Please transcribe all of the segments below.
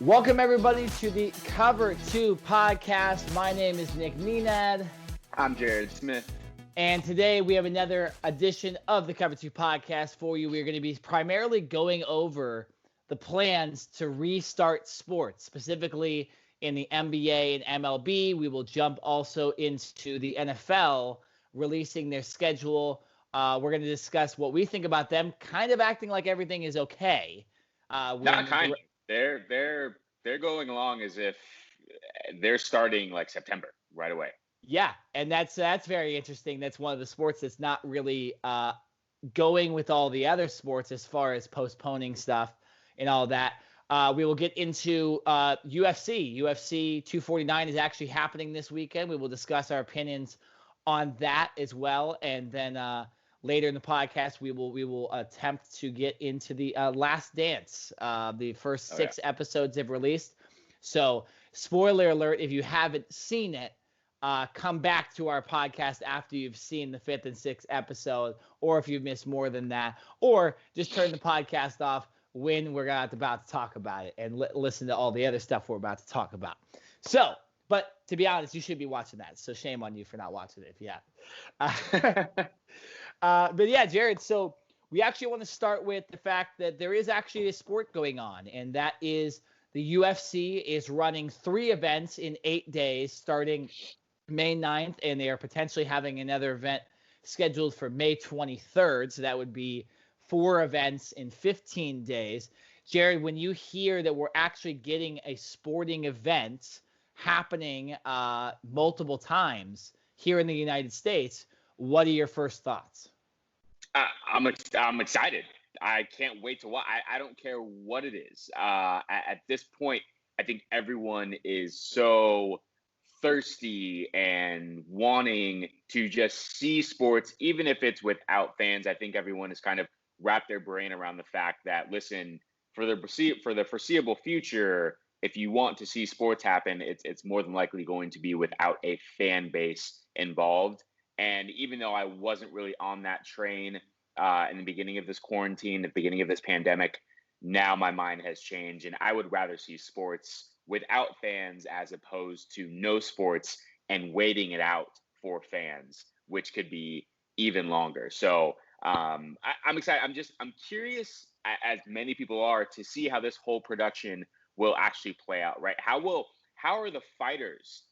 Welcome, everybody, to the Cover 2 podcast. My name is Nenad. I'm Jared Smith. And today we have another edition of the Cover 2 podcast for you. We're going to be primarily going over the plans to restart sports, specifically in the NBA and MLB. We will jump also into the NFL releasing their schedule. We're going to discuss what we think about them kind of acting like everything is okay. Not kind of. They're going along as if they're starting like September right away. Yeah, and that's very interesting. That's one of the sports that's not really going with all the other sports as far as postponing stuff and all that. We will get into UFC. UFC 249 is actually happening this weekend. We will discuss our opinions on that as well, and then later in the podcast, we will attempt to get into the Last Dance. The first six episodes they've released. So, spoiler alert, if you haven't seen it, come back to our podcast after you've seen the fifth and sixth episode, or if you've missed more than that, or just turn the podcast off when we're about to talk about it and listen to all the other stuff we're about to talk about. So, but to be honest, you should be watching that. So shame on you for not watching it if you have. But yeah, Jared, so we actually want to start with the fact that there is actually a sport going on, and that is the UFC is running 3 events in 8 days starting May 9th, and they are potentially having another event scheduled for May 23rd. So that would be 4 events in 15 days. Jared, when you hear that we're actually getting a sporting event happening multiple times here in the United States, what are your first thoughts? I'm excited. I can't wait to watch. I don't care what it is. At this point, I think everyone is so thirsty and wanting to just see sports, even if it's without fans. I think everyone has kind of wrapped their brain around the fact that, listen, for the foreseeable future, if you want to see sports happen, it's more than likely going to be without a fan base involved. And even though I wasn't really on that train in the beginning of this quarantine, the beginning of this pandemic, now my mind has changed, and I would rather see sports without fans as opposed to no sports and waiting it out for fans, which could be even longer. So I'm excited. I'm curious, as many people are, to see how this whole production will actually play out. Right? How are the fighters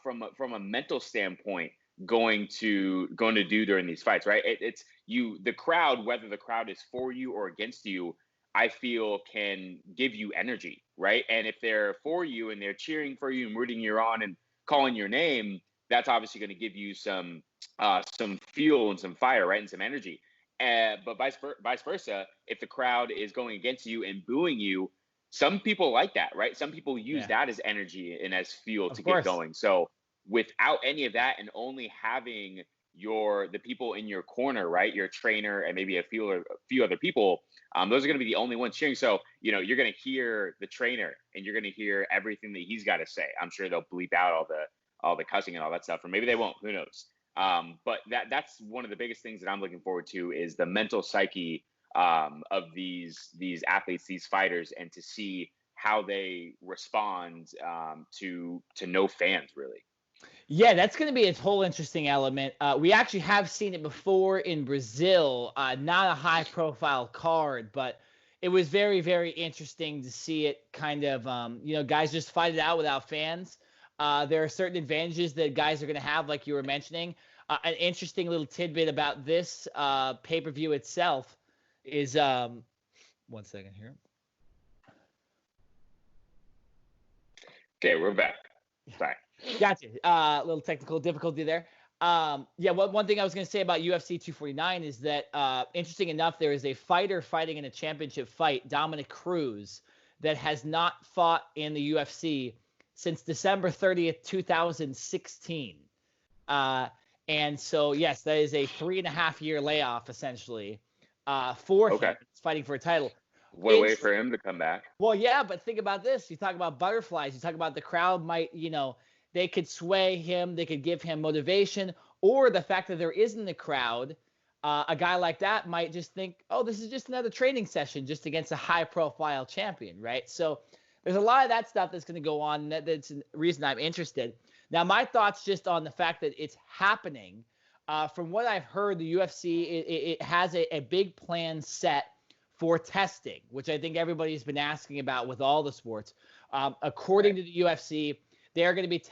from a mental standpoint going to do during these fights, right? It's the crowd, whether the crowd is for you or against you, I feel can give you energy, right? And if they're for you and they're cheering for you and rooting you on and calling your name, that's obviously going to give you some fuel and some fire, right, and some energy. But vice versa, if the crowd is going against you and booing you, some people like that, right? Some people use that as energy and as fuel to get going. So without any of that and only having the people in your corner, right, your trainer and maybe a few other people, those are going to be the only ones cheering. So, you're going to hear the trainer and you're going to hear everything that he's got to say. I'm sure they'll bleep out all the cussing and all that stuff, or maybe they won't, who knows. But that's one of the biggest things that I'm looking forward to is the mental psyche of these athletes, these fighters, and to see how they respond to no fans, really. Yeah, that's going to be a whole interesting element. We actually have seen it before in Brazil, not a high-profile card, but it was very, very interesting to see it kind of, guys just fight it out without fans. There are certain advantages that guys are going to have, like you were mentioning. An interesting little tidbit about this pay-per-view itself is, 1 second here. Okay, we're back. Sorry. Gotcha. A little technical difficulty there. One thing I was going to say about UFC 249 is that, interesting enough, there is a fighter fighting in a championship fight, Dominic Cruz, that has not fought in the UFC since December 30th, 2016. And so, yes, that is a 3.5-year layoff, essentially, for him fighting for a title. What a way for him to come back. Well, yeah, but think about this. You talk about butterflies. You talk about the crowd might, they could sway him. They could give him motivation. Or the fact that there isn't a crowd, a guy like that might just think, oh, this is just another training session just against a high-profile champion, right? So there's a lot of that stuff that's going to go on. That's the reason I'm interested. Now, my thoughts just on the fact that it's happening. From what I've heard, the UFC it has a big plan set for testing, which I think everybody's been asking about with all the sports. According to the UFC, they're going to be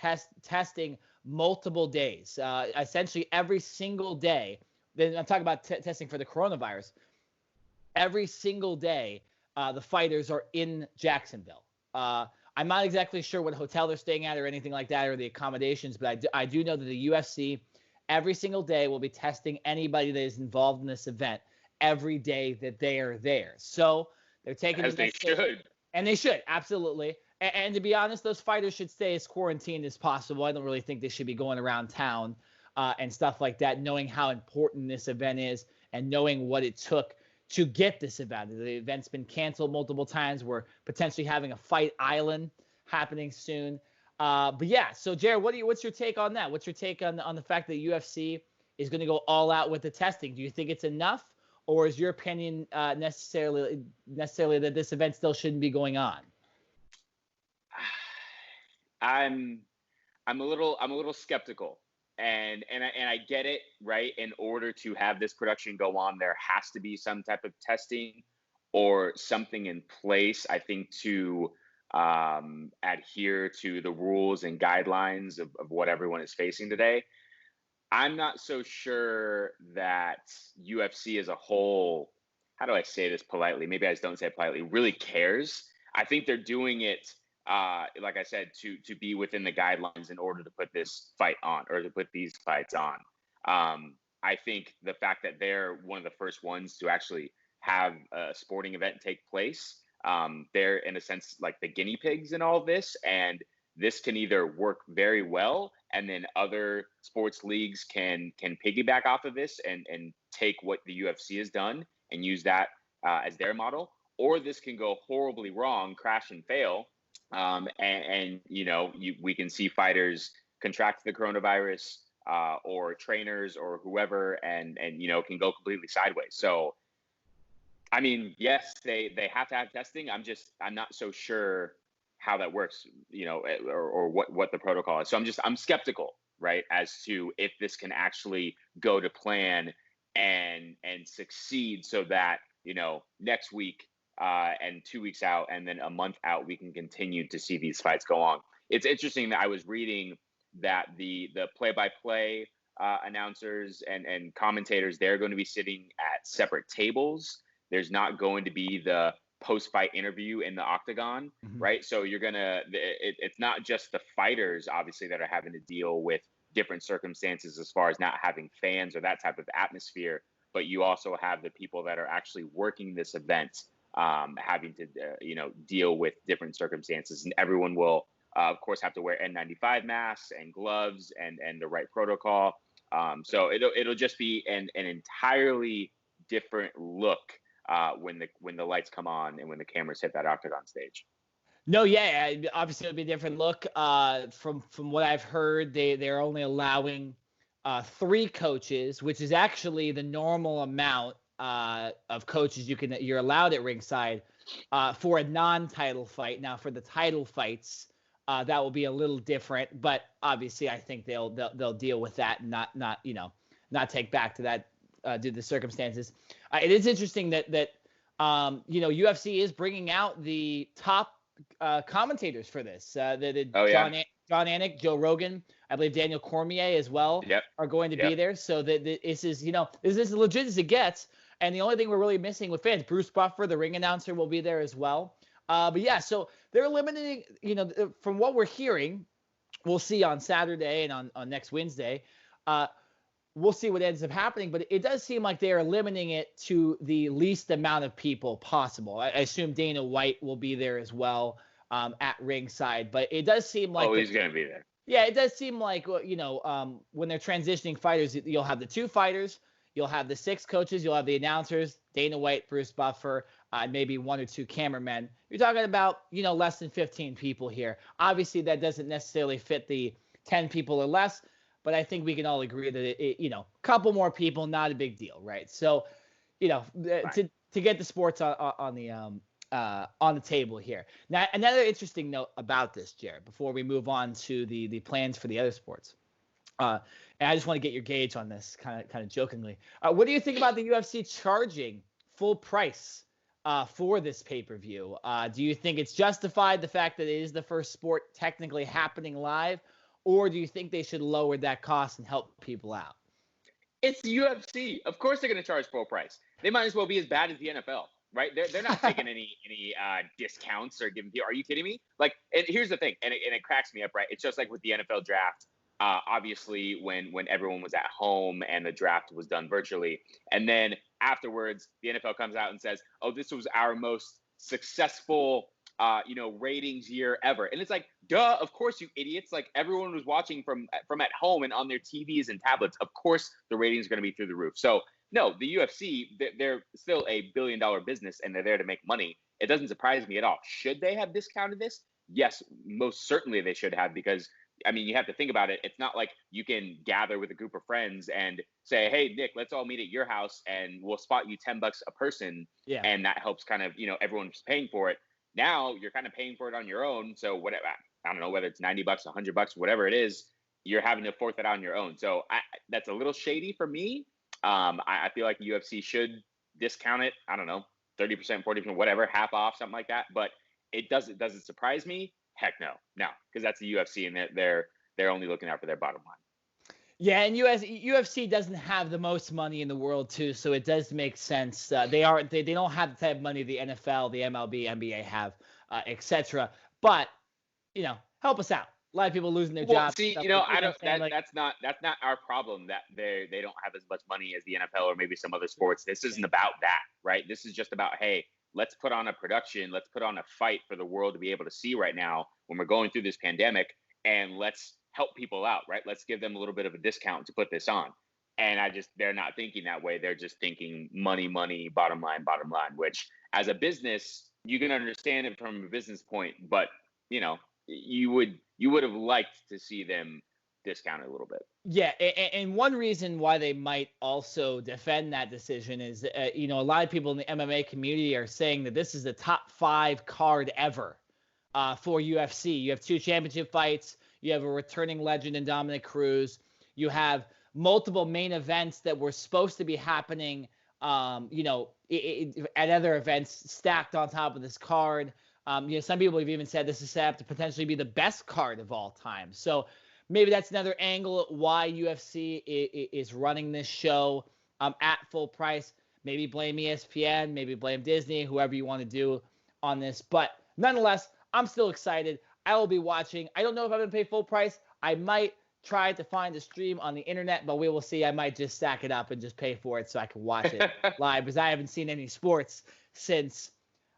testing multiple days, essentially every single day. Then I'm talking about testing for the coronavirus. Every single day, the fighters are in Jacksonville. I'm not exactly sure what hotel they're staying at or anything like that, or the accommodations, but I do know that the UFC every single day will be testing anybody that is involved in this event every day that they are there. So they're taking as they should. And they should, absolutely. And to be honest, those fighters should stay as quarantined as possible. I don't really think they should be going around town and stuff like that, knowing how important this event is and knowing what it took to get this event. The event's been canceled multiple times. We're potentially having a fight island happening soon. But yeah, so Jared, what's your take on that? What's your take on the fact that UFC is going to go all out with the testing? Do you think it's enough, or is your opinion necessarily that this event still shouldn't be going on? I'm a little skeptical, and I get it, right? In order to have this production go on, there has to be some type of testing or something in place, I think, to adhere to the rules and guidelines of what everyone is facing today. I'm not so sure that UFC as a whole, how do I say this politely? Maybe I just don't say it politely, really cares. I think they're doing it, like I said, to be within the guidelines in order to put this fight on, or to put these fights on. I think the fact that they're one of the first ones to actually have a sporting event take place, they're in a sense like the guinea pigs in all of this, and this can either work very well, and then other sports leagues can piggyback off of this and take what the UFC has done and use that as their model, or this can go horribly wrong, crash and fail, and we can see fighters contract the coronavirus, or trainers or whoever, and can go completely sideways. So, I mean, yes, they have to have testing. I'm not so sure how that works, or what the protocol is. So I'm skeptical, right, as to if this can actually go to plan and succeed, so that next week and 2 weeks out and then a month out, we can continue to see these fights go on. It's interesting that I was reading that the play-by-play announcers and commentators, they're going to be sitting at separate tables. There's not going to be the post-fight interview in the octagon, right? So it's not just the fighters, obviously, that are having to deal with different circumstances as far as not having fans or that type of atmosphere, but you also have the people that are actually working this event, having to deal with different circumstances, and everyone will of course have to wear N95 masks and gloves and the right protocol. So it'll just be an entirely different look when the lights come on and when the cameras hit that octagon stage. No, yeah, obviously it'll be a different look. From what I've heard, they're only allowing 3 coaches, which is actually the normal amount of coaches you're allowed at ringside for a non-title fight. Now, for the title fights, that will be a little different, but obviously I think they'll deal with that and not take back to that due to the circumstances. It is interesting that UFC is bringing out the top commentators for this. John Anik, Joe Rogan, I believe Daniel Cormier as well are going to be there. So this is as legit as it gets. And the only thing we're really missing with fans, Bruce Buffer, the ring announcer, will be there as well. But yeah, so they're limiting, from what we're hearing, we'll see on Saturday and on next Wednesday. We'll see what ends up happening, but it does seem like they are limiting it to the least amount of people possible. I assume Dana White will be there as well at ringside, but it does seem like he's going to be there. Yeah, it does seem like when they're transitioning fighters, you'll have the 2 fighters, you'll have the 6 coaches, you'll have the announcers, Dana White, Bruce Buffer, maybe 1 or 2 cameramen. You're talking about less than 15 people here. Obviously, that doesn't necessarily fit the 10 people or less. But I think we can all agree that a couple more people, not a big deal, right? So, to get the sports on on the table here. Now, another interesting note about this, Jared, before we move on to the plans for the other sports. And I just want to get your gauge on this, kind of jokingly. What do you think about the UFC charging full price for this pay-per-view? Do you think it's justified, the fact that it is the first sport technically happening live, or do you think they should lower that cost and help people out? It's the UFC. Of course they're going to charge full price. They might as well be as bad as the NFL, right? They're not taking any discounts or giving. Are you kidding me? Like, and here's the thing, and it cracks me up, right? It's just like with the NFL draft. Obviously, when everyone was at home and the draft was done virtually, and then afterwards the NFL comes out and says, "Oh, this was our most successful, ratings year ever," and it's like, duh, of course, you idiots! Like, everyone was watching from at home and on their TVs and tablets. Of course, the ratings are going to be through the roof. So, no, the UFC, they're still a billion-dollar business and they're there to make money. It doesn't surprise me at all. Should they have discounted this? Yes, most certainly they should have, because I mean, you have to think about it. It's not like you can gather with a group of friends and say, "Hey, Nick, let's all meet at your house and we'll spot you $10 a person." Yeah. And that helps kind of, everyone's paying for it. Now you're kind of paying for it on your own. So whatever, I don't know whether it's $90, $100, whatever it is, you're having to fork that on your own. So that's a little shady for me. I feel like UFC should discount it. I don't know, 30%, 40%, whatever, half off, something like that. But it doesn't surprise me. Heck no, because that's the UFC and they're only looking out for their bottom line. Yeah, and UFC doesn't have the most money in the world too, so it does make sense. They don't have the type of money the NFL, the MLB, NBA have, etc. But help us out. A lot of people losing their jobs. See, that's not our problem that they don't have as much money as the NFL or maybe some other sports. This isn't about that, right? This is just about, hey, let's put on a production. Let's put on a fight for the world to be able to see right now when we're going through this pandemic, and let's help people out, right? Let's give them a little bit of a discount to put this on. And they're not thinking that way. They're just thinking money, bottom line, which as a business, you can understand it from a business point, but you would have liked to see them discount it a little bit. Yeah, and one reason why they might also defend that decision is, a lot of people in the MMA community are saying that this is the top 5 card ever for UFC. You have 2 championship fights. You have a returning legend in Dominic Cruz. You have multiple main events that were supposed to be happening, at other events stacked on top of this card. Some people have even said this is set up to potentially be the best card of all time. So maybe that's another angle at why UFC is running this show at full price. Maybe blame ESPN, maybe blame Disney, whoever you want to do on this. But nonetheless, I'm still excited. I will be watching. I don't know if I'm going to pay full price. I might try to find a stream on the internet, but we will see. I might just stack it up and just pay for it so I can watch it live, because I haven't seen any sports since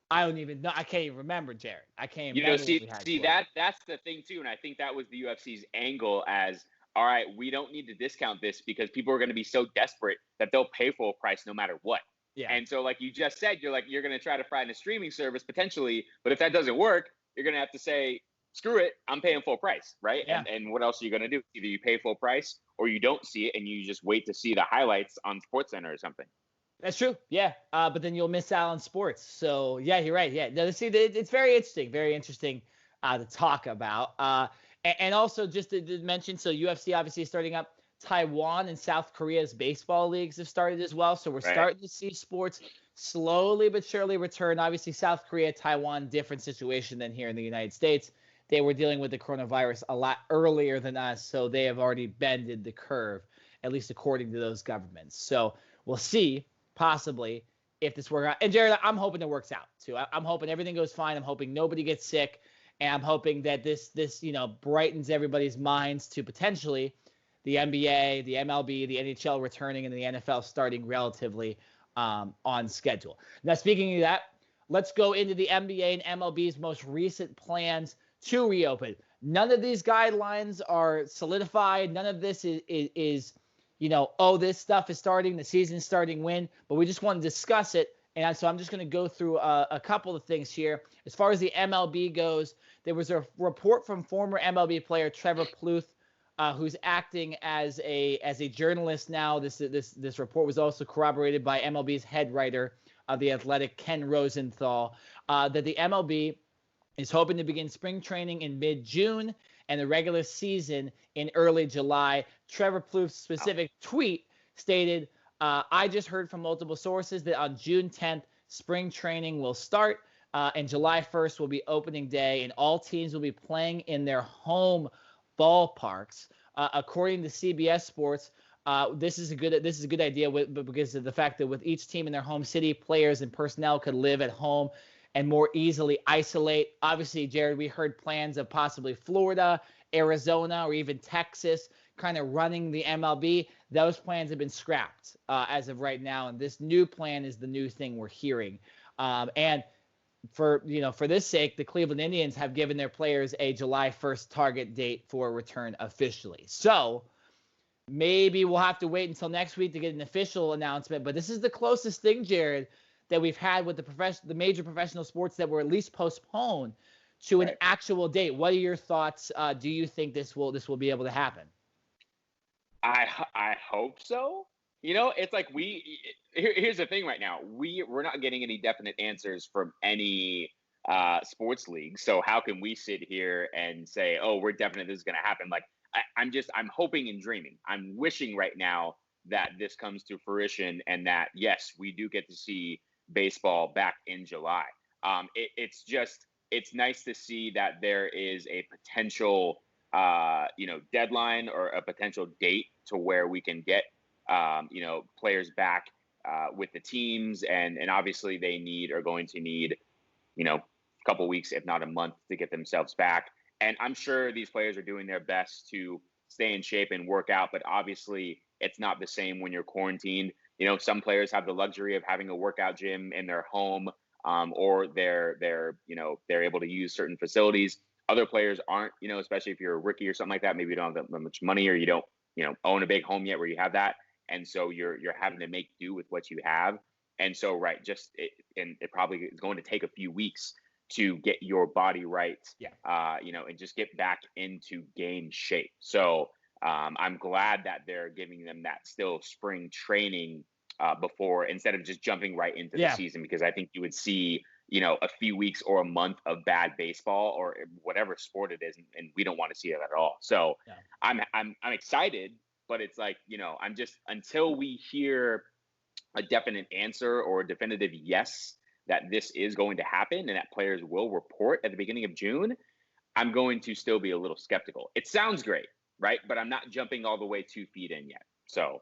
I don't even know. I can't even remember, Jared. I can't even remember. See that's the thing too, and I think that was the UFC's angle as, all right, we don't need to discount this because people are going to be so desperate that they'll pay full price no matter what. Yeah. And so, like you just said, you're going to try to find a streaming service potentially, but if that doesn't work, you're going to have to say, screw it, I'm paying full price, right? Yeah. And what else are you going to do? Either you pay full price or you don't see it and you just wait to see the highlights on SportsCenter or something. That's true. Yeah. But then you'll miss out on sports. So, yeah, you're right. Yeah. No, see, it's very interesting to talk about. And also just to mention, so UFC obviously is starting up. Taiwan and South Korea's baseball leagues have started as well. So we're starting to see sports slowly but surely return. Obviously, South Korea, Taiwan, different situation than here in the United States. They were dealing with the coronavirus a lot earlier than us, so they have already bended the curve, at least according to those governments. So we'll see, possibly, if this works out. And Jared, I'm hoping it works out too. I'm hoping everything goes fine. I'm hoping nobody gets sick, and I'm hoping that this brightens everybody's minds to potentially the NBA, the MLB, the NHL returning, and the NFL starting relatively on schedule. Now, speaking of that, let's go into the NBA and MLB's most recent plans to reopen. None of these guidelines are solidified. None of this is this stuff is starting, the season's starting when, but we just want to discuss it. And so I'm just going to go through a couple of things here. As far as the MLB goes, there was a report from former MLB player Trevor Plouffe, who's acting as a journalist now. This report was also corroborated by MLB's head writer of The Athletic, Ken Rosenthal. that the MLB is hoping to begin spring training in mid-June and the regular season in early July. Trevor Plouffe's specific tweet stated, I just heard from multiple sources that on June 10th, spring training will start, and July 1st will be opening day, and all teams will be playing in their home ballparks. According to CBS Sports, this is a good idea because of the fact that with each team in their home city, players and personnel could live at home and more easily isolate. Obviously, Jared, we heard plans of possibly Florida, Arizona, or even Texas kind of running the MLB. Those plans have been scrapped as of right now, and this new plan is the new thing we're hearing. And for this sake, the Cleveland Indians have given their players a July 1st target date for return officially. So maybe we'll have to wait until next week to get an official announcement, but this is the closest thing, Jared, that we've had with the major professional sports that were at least postponed to an actual date. What are your thoughts? Do you think this will be able to happen? I hope so. It's like here's the thing right now. We're not getting any definite answers from any sports league. So how can we sit here and say, oh, we're definite this is going to happen? Like I'm hoping and dreaming. I'm wishing right now that this comes to fruition and that, yes, we do get to see baseball back in July. It's nice to see that there is a potential, deadline or a potential date to where we can get, players back with the teams. And obviously they are going to need, a couple weeks, if not a month, to get themselves back. And I'm sure these players are doing their best to stay in shape and work out, but obviously it's not the same when you're quarantined. Some players have the luxury of having a workout gym in their home, or they're able to use certain facilities. Other players aren't, especially if you're a rookie or something like that. Maybe you don't have that much money, or you don't, own a big home yet where you have that. And so you're having to make do with what you have. And so, it probably is going to take a few weeks to get your body right, and just get back into game shape. So I'm glad that they're giving them that still spring training before, instead of just jumping right into the season, because I think you would see, a few weeks or a month of bad baseball or whatever sport it is, and we don't want to see that at all. So I'm excited, but it's like, I'm just, until we hear a definite answer or a definitive yes that this is going to happen and that players will report at the beginning of June, I'm going to still be a little skeptical. It sounds great, right? But I'm not jumping all the way 2 feet in yet. So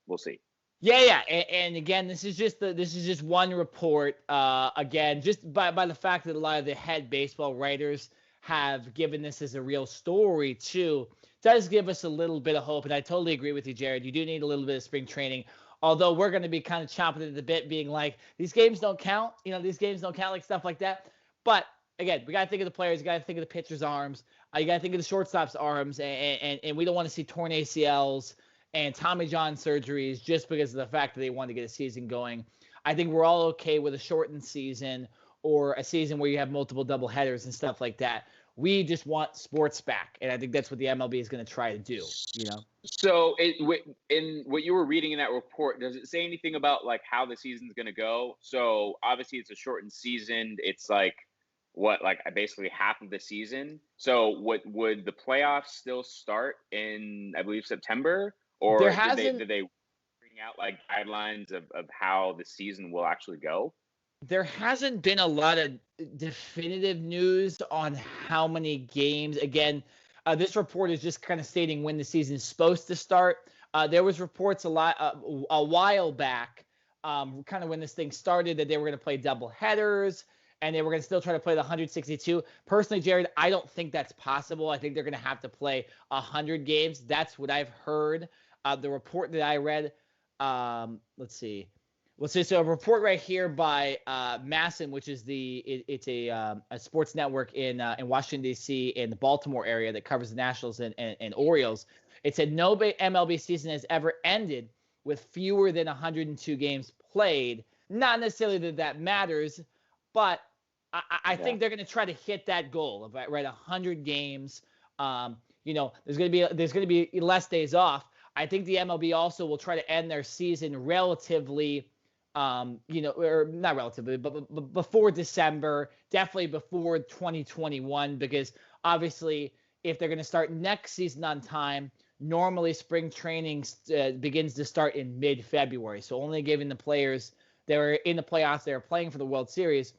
we'll see. Yeah. And again, this is just one report. Again, just by the fact that a lot of the head baseball writers have given this as a real story too, does give us a little bit of hope. And I totally agree with you, Jared. You do need a little bit of spring training. Although we're going to be kind of chomping at the bit, being like, these games don't count. These games don't count, like stuff like that. But again, we got to think of the players. You got to think of the pitcher's arms. You got to think of the shortstop's arms. And we don't want to see torn ACLs and Tommy John surgeries just because of the fact that they want to get a season going. I think we're all okay with a shortened season or a season where you have multiple double headers and stuff like that. We just want sports back, and I think that's what the MLB is going to try to do. So, in what you were reading in that report, does it say anything about like how the season's going to go? So, obviously, it's a shortened season. It's like basically half of the season. So, would the playoffs still start in, I believe, September, or did they bring out like guidelines of how the season will actually go? There hasn't been a lot of definitive news on how many games. Again, this report is just kind of stating when the season is supposed to start. There was reports a while back, kind of when this thing started, that they were going to play double headers and they were going to still try to play the 162. Personally, Jared, I don't think that's possible. I think they're going to have to play 100 games. That's what I've heard. The report that I read, let's see. Well, so a report right here by Masson, which is it's a sports network in Washington, D.C. in the Baltimore area that covers the Nationals and Orioles. It said no MLB season has ever ended with fewer than 102 games played. Not necessarily that matters, but I think they're going to try to hit that goal of 100 games. There's going to be less days off. I think the MLB also will try to end their season relatively or not relatively, but before December, definitely before 2021, because obviously if they're going to start next season on time, normally spring training begins to start in mid-February. So only giving the players that were in the playoffs, they were playing for the World Series,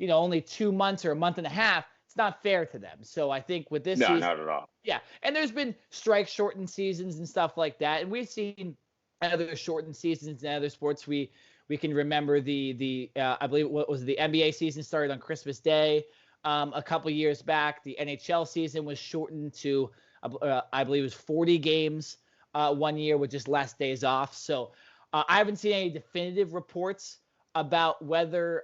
only 2 months or a month and a half. It's not fair to them. So I think with this No, season, not at all. yeah, and there's been strike shortened seasons and stuff like that, and we've seen other shortened seasons in other sports. We can remember the I believe what was the NBA season started on Christmas Day a couple years back. The NHL season was shortened to I believe it was 40 games one year with just less days off. So I haven't seen any definitive reports about whether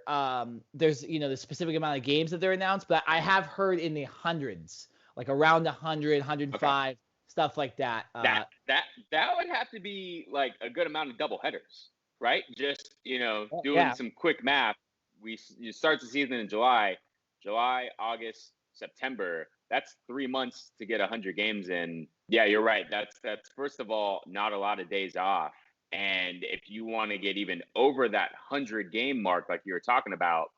there's the specific amount of games that they're announced, but I have heard in the hundreds, like around 100, 105, okay, stuff like that. That would have to be like a good amount of double headers, right? Just doing some quick math. You start the season in July, August, September. That's 3 months to get 100 games in. Yeah, you're right. That's first of all not a lot of days off. And if you want to get even over that 100 game mark, like you were talking about,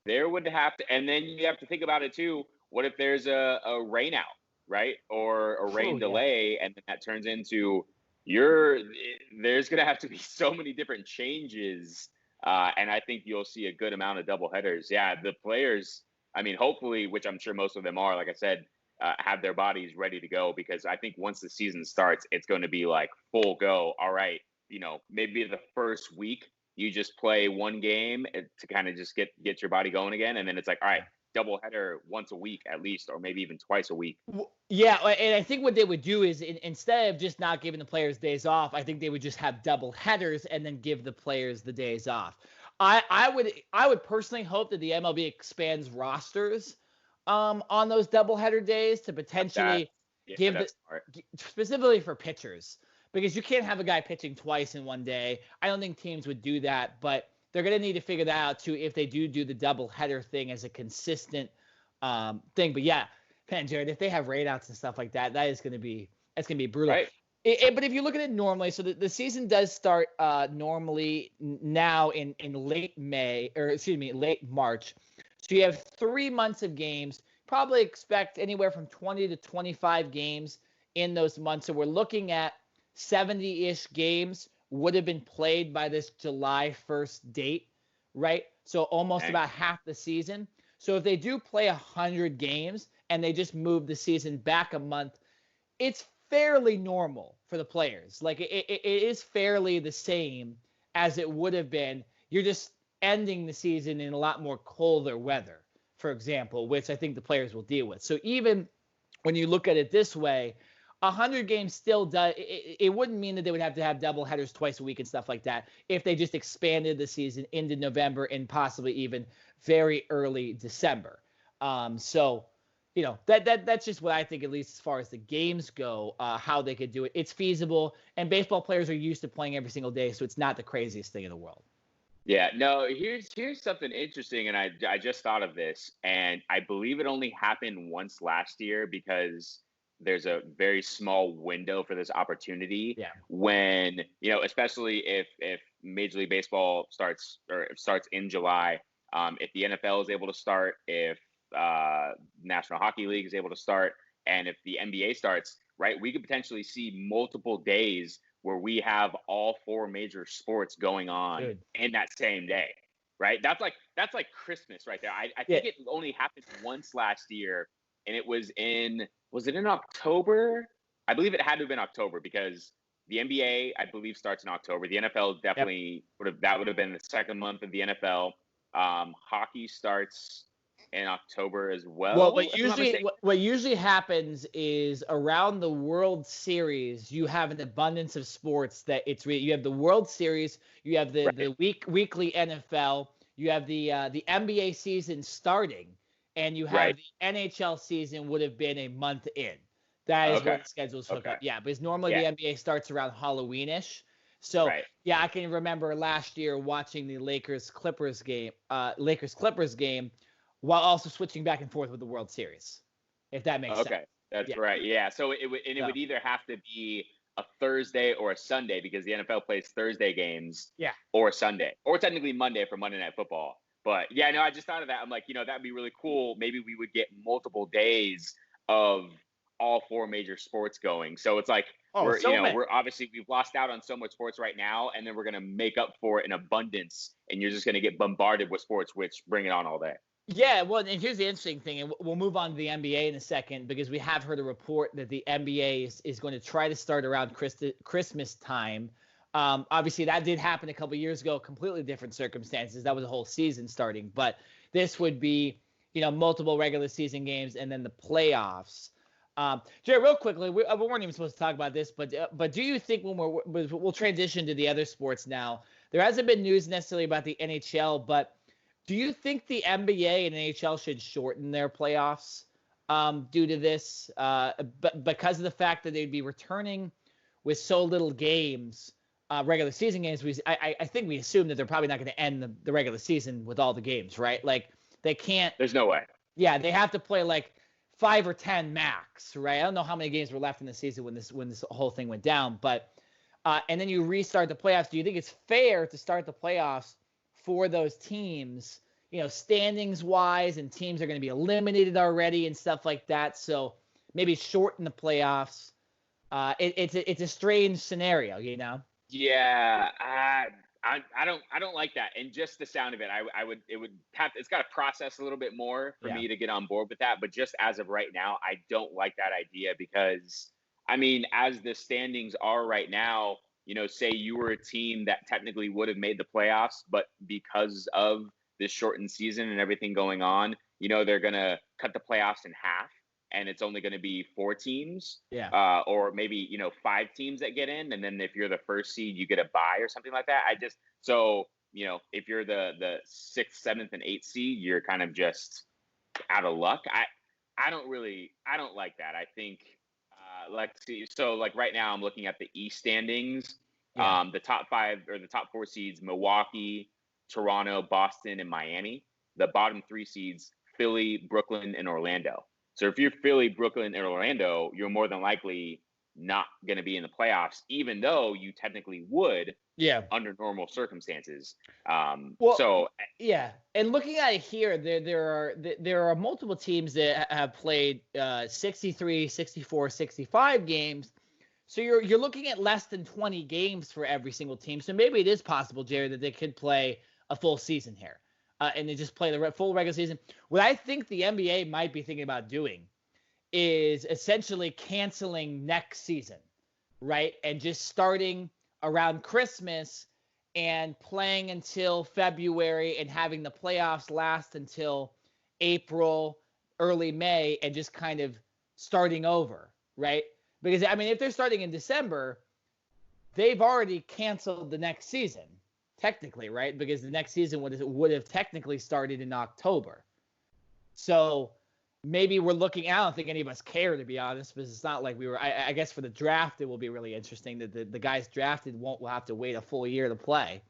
there would have to, and then you have to think about it too. What if there's a rain out, right? Or a rain delay, and then that turns into there's going to have to be so many different changes. And I think you'll see a good amount of double headers. Yeah, the players, I mean, hopefully, which I'm sure most of them are, like I said, have their bodies ready to go, because I think once the season starts, it's going to be like full go. All right. Maybe the first week you just play one game to kind of just get your body going again. And then it's like, all right, double header once a week at least, or maybe even twice a week. Yeah. And I think what they would do is instead of just not giving the players days off, I think they would just have double headers and then give the players the days off. I would personally hope that the MLB expands rosters on those double header days to potentially specifically for pitchers. Because you can't have a guy pitching twice in one day. I don't think teams would do that, but they're going to need to figure that out too if they do the double header thing as a consistent thing. But yeah, man, Jared, if they have rainouts and stuff like that, that's going to be brutal. Right. But if you look at it normally, so the season does start normally now in late March. So you have 3 months of games. Probably expect anywhere from 20 to 25 games in those months. So we're looking at 70-ish games would have been played by this July 1st date, right? So almost about half the season. So if they do play 100 games and they just move the season back a month, it's fairly normal for the players. Like it is fairly the same as it would have been. You're just ending the season in a lot more colder weather, for example, which I think the players will deal with. So even when you look at it this way, 100 games still does. It wouldn't mean that they would have to have double headers twice a week and stuff like that if they just expanded the season into November and possibly even very early December. So that's just what I think, at least as far as the games go, how they could do it. It's feasible, and baseball players are used to playing every single day, so it's not the craziest thing in the world. Yeah, no, here's something interesting, and I just thought of this, and I believe it only happened once last year because there's a very small window for this opportunity. Yeah. When, especially if Major League Baseball starts in July, if the NFL is able to start, if National Hockey League is able to start, and if the NBA starts, right, we could potentially see multiple days where we have all 4 major sports going on in that same day, right? That's like Christmas right there. I think it only happened once last year, and it was in October? I believe it had to have been October, because the NBA, I believe, starts in October. The NFL definitely would have been the second month of the NFL. Hockey starts in October as well. Well, what usually happens is around the World Series, you have an abundance of sports that you have the World Series, you have the weekly NFL, you have the NBA season starting, and you have the NHL season would have been a month in. That is when the schedules hook up. Yeah, because normally the NBA starts around Halloween-ish. So, I can remember last year watching the Lakers-Clippers game while also switching back and forth with the World Series, if that makes sense. Okay, that's right. Yeah, so it would either have to be a Thursday or a Sunday because the NFL plays Thursday games Yeah. or Sunday, or technically Monday for Monday Night Football. But yeah, no, I just thought of that. I'm like, that'd be really cool. Maybe we would get multiple days of all four major sports going. So it's like Oh, so many. we're obviously we've lost out on so much sports right now, and then we're gonna make up for it in abundance, and you're just gonna get bombarded with sports, which bring it on all day. Yeah, well, and here's the interesting thing, and we'll move on to the NBA in a second because we have heard a report that the NBA is going to try to start around Christmas time. Obviously, that did happen a couple years ago, completely different circumstances. That was a whole season starting, but this would be, multiple regular season games and then the playoffs. Jared, real quickly, we weren't even supposed to talk about this, but do you think when we'll transition to the other sports now? There hasn't been news necessarily about the NHL, but do you think the NBA and NHL should shorten their playoffs due to this? But because of the fact that they'd be returning with so little games, regular season games, I think we assume that they're probably not going to end the regular season with all the games, right? Like they can't. There's no way. Yeah, they have to play like 5 or 10 max, right? I don't know how many games were left in the season when this whole thing went down, but and then you restart the playoffs. Do you think it's fair to start the playoffs for those teams, standings wise, and teams are going to be eliminated already and stuff like that? So maybe shorten the playoffs. It's a strange scenario, Yeah, I don't like that. And just the sound of it, it's got to process a little bit more for me to get on board with that. But just as of right now, I don't like that idea because, I mean, as the standings are right now, say you were a team that technically would have made the playoffs, but because of this shortened season and everything going on, they're going to cut the playoffs in half. And it's only going to be 4 teams, or maybe 5 teams that get in, and then if you're the first seed, you get a bye or something like that. If you're the 6th, 7th, and 8th seed, you're kind of just out of luck. I don't like that. I think right now I'm looking at the East standings. The top 5 or the top 4 seeds: Milwaukee, Toronto, Boston, and Miami. The bottom 3 seeds: Philly, Brooklyn, and Orlando. So if you're Philly, Brooklyn, and Orlando, you're more than likely not going to be in the playoffs, even though you technically would, under normal circumstances. And looking at it here, there are multiple teams that have played 63, 64, 65 games. So you're looking at less than 20 games for every single team. So maybe it is possible, Jerry, that they could play a full season here. And they just play the full regular season. What I think the NBA might be thinking about doing is essentially canceling next season, right? And just starting around Christmas and playing until February and having the playoffs last until April, early May, and just kind of starting over, right? Because, I mean, if they're starting in December, they've already canceled the next season. Technically, right? Because the next season would have technically started in October. So maybe we're looking. I don't think any of us care, to be honest, because it's not like we were. I guess for the draft, it will be really interesting that the guys drafted will have to wait a full year to play.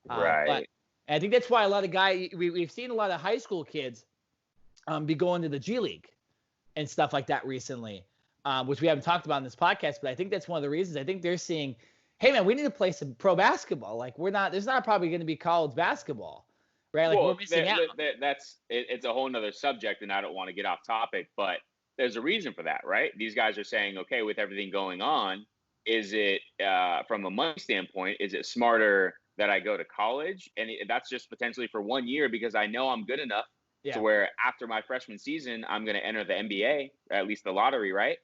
Right. But I think that's why a lot of guys we've seen a lot of high school kids be going to the G League and stuff like that recently, which we haven't talked about in this podcast. But I think that's one of the reasons. I think they're seeing, hey man, we need to play some pro basketball. Like there's not probably going to be college basketball, right? Like we're missing out. It's a whole nother subject, and I don't want to get off topic, but there's a reason for that, right? These guys are saying, okay, with everything going on, is it from a money standpoint, is it smarter that I go to college? And that's just potentially for 1 year because I know I'm good enough to where after my freshman season, I'm going to enter the NBA, or at least the lottery, right?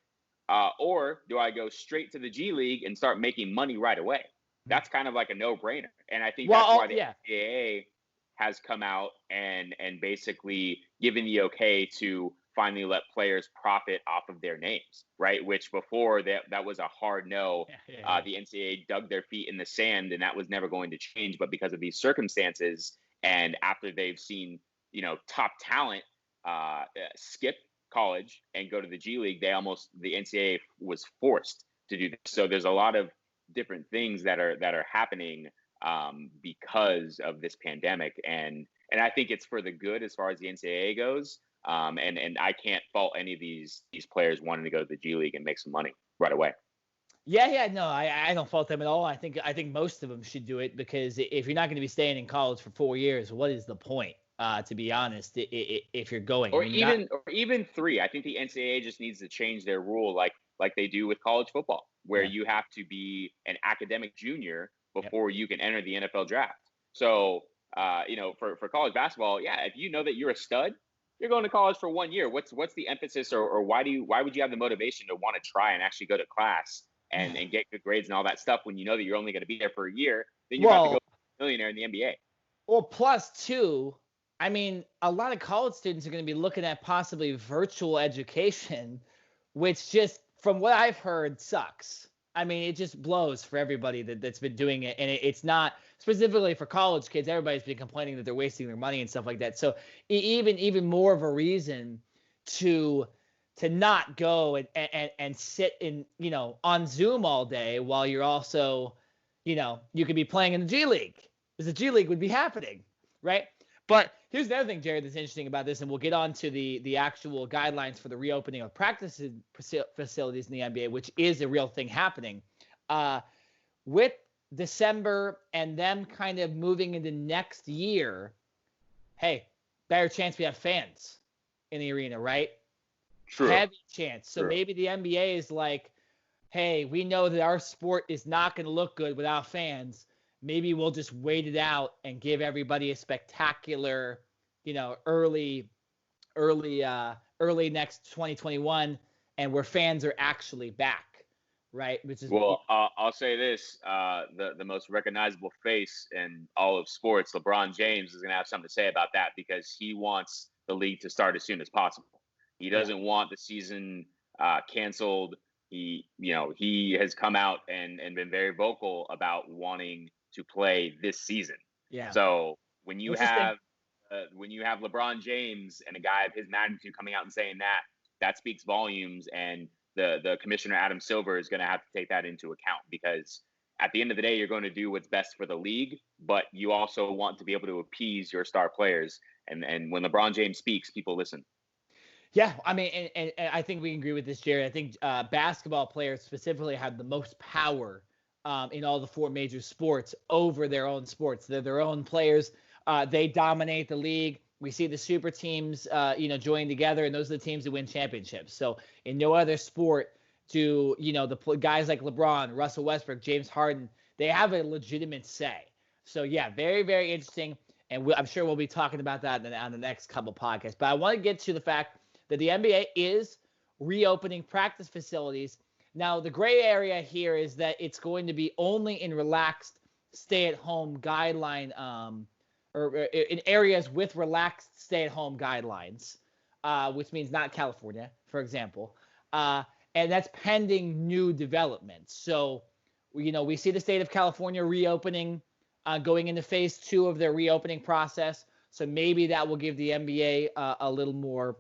Or do I go straight to the G League and start making money right away? That's kind of like a no-brainer. And I think that's why the NCAA has come out and basically given the okay to finally let players profit off of their names, right? Which before that was a hard no. The NCAA dug their feet in the sand, and that was never going to change. But because of these circumstances, and after they've seen, top talent skip college and go to the G League, the NCAA was forced to do this. So there's a lot of different things that are happening because of this pandemic, and I think it's for the good as far as the NCAA goes. And I can't fault any of these players wanting to go to the G League and make some money right away. Yeah, no, I don't fault them at all. I think most of them should do it, because if you're not going to be staying in college for 4 years, what is the point? To be honest, if you're going, I Or mean, you're not. even 3. I think the NCAA just needs to change their rule, like they do with college football, where Yeah, you have to be an academic junior yep. before you can enter the NFL draft. So, for college basketball, yeah, if you know that you're a stud, you're going to college for 1 year. What's the emphasis, or why would you have the motivation to want to try and actually go to class and get good grades and all that stuff when you know that you're only going to be there for a year? Then you're about to go Well, millionaire in the NBA. Or plus two, I mean, a lot of college students are going to be looking at possibly virtual education, which just from what I've heard sucks. I mean, it just blows for everybody that's been doing it. And it's not specifically for college kids. Everybody's been complaining that they're wasting their money and stuff like that. So even more of a reason to not go and sit in, on Zoom all day while you're also, you could be playing in the G League, because the G League would be happening, right? But here's the other thing, Jared, that's interesting about this, and we'll get on to the actual guidelines for the reopening of practice facilities in the NBA, which is a real thing happening. With December and them kind of moving into next year, hey, better chance we have fans in the arena, right? True. Heavy chance. So True. maybe the NBA is like, hey, we know that our sport is not going to look good without fans. Maybe we'll just wait it out and give everybody a spectacular, early next 2021, and where fans are actually back, right? Which is Well, I'll say this: the most recognizable face in all of sports, LeBron James, is going to have something to say about that, because he wants the league to start as soon as possible. He yeah, doesn't want the season canceled. He has come out and been very vocal about wanting to play this season. yeah. So when you Interesting. have LeBron James and a guy of his magnitude coming out and saying that, that speaks volumes. And the commissioner, Adam Silver, is going to have to take that into account, because at the end of the day, you're going to do what's best for the league, but you also want to be able to appease your star players. And when LeBron James speaks, people listen. Yeah, I mean, and I think we can agree with this, Jared. I think basketball players specifically have the most power in all the four major sports over their own sports. They're their own players. They dominate the league. We see the super teams, join together, and those are the teams that win championships. So in no other sport do, the guys like LeBron, Russell Westbrook, James Harden, they have a legitimate say. So yeah, very, very interesting. And I'm sure we'll be talking about that on the next couple podcasts. But I want to get to the fact that the NBA is reopening practice facilities. Now, the gray area here is that it's going to be only in relaxed stay-at-home guideline, or in areas with relaxed stay-at-home guidelines, which means not California, for example. And that's pending new developments. So, we see the state of California reopening, going into phase 2 of their reopening process. So maybe that will give the NBA a little more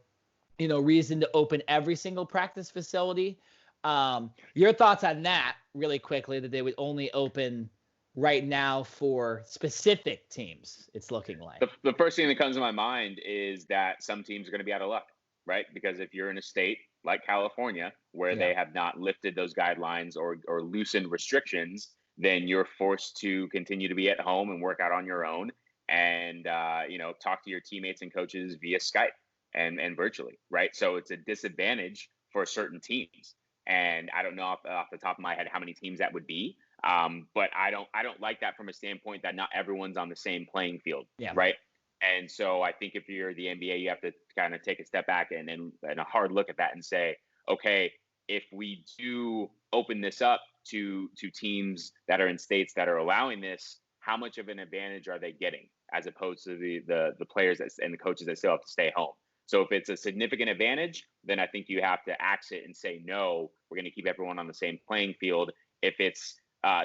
reason to open every single practice facility. Your thoughts on that really quickly, that they would only open right now for specific teams, it's looking like. The first thing that comes to my mind is that some teams are going to be out of luck, right? Because if you're in a state like California, where Yeah. they have not lifted those guidelines or loosened restrictions, then you're forced to continue to be at home and work out on your own, and talk to your teammates and coaches via Skype and virtually, right? So it's a disadvantage for certain teams. And I don't know off the top of my head how many teams that would be. But I don't like that from a standpoint that not everyone's on the same playing field, Yeah. right? And so I think if you're the NBA, you have to kind of take a step back and a hard look at that and say, okay, if we do open this up to teams that are in states that are allowing this, how much of an advantage are they getting as opposed to the players and the coaches that still have to stay home? So if it's a significant advantage, then I think you have to axe it and say, no, we're going to keep everyone on the same playing field. If it's